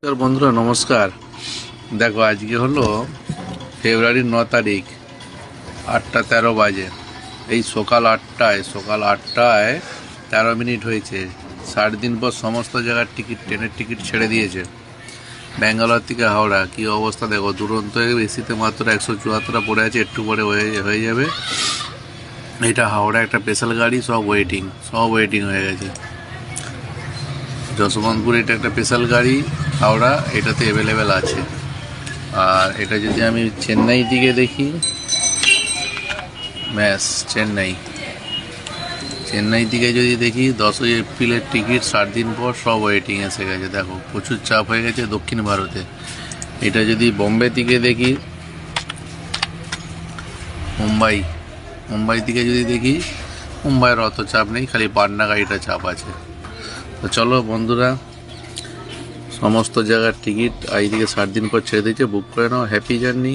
বন্ধুরা নমস্কার। দেখো আজকে হলো ফেব্রুয়ারির 9 তারিখ, 8টা 13 বাজে। এই সকাল 8টায় 13 মিনিট হয়েছে। 60 দিন পর সমস্ত জায়গার ট্রেনের টিকিট ছেড়ে দিয়েছে। ব্যাঙ্গালোর থেকে হাওড়া কি অবস্থা দেখো, দুরন্ত এসিতে মাত্র 174 পড়ে আছে, একটু পরে হয়ে যাবে। এটা হাওড়া একটা স্পেশাল গাড়ি, সব ওয়েটিং হয়ে গেছে। যশবন্তপুর এটা একটা স্পেশাল গাড়ি, হাওড়া এটাতে অ্যাভেলেবেল আছে। আর এটা যদি আমি চেন্নাই দিকে দেখি, চেন্নাই দিকে যদি দেখি 10ই এপ্রিলের টিকিট, 60 দিন পর সব ওয়েটিং এসে গেছে। দেখো প্রচুর চাপ হয়ে গেছে দক্ষিণ ভারতে। এটা যদি বোম্বে দিকে দেখি, মুম্বাই দিকে যদি দেখি, মুম্বাইয়ের অত চাপ নেই, খালি পাটনা গাড়িটা চাপ আছে। তো চলো বন্ধুরা, সমস্ত জায়গার টিকিট আজকে 60 দিন পর ছেড়ে দিয়েছে, বুক করে নাও। Happy journey.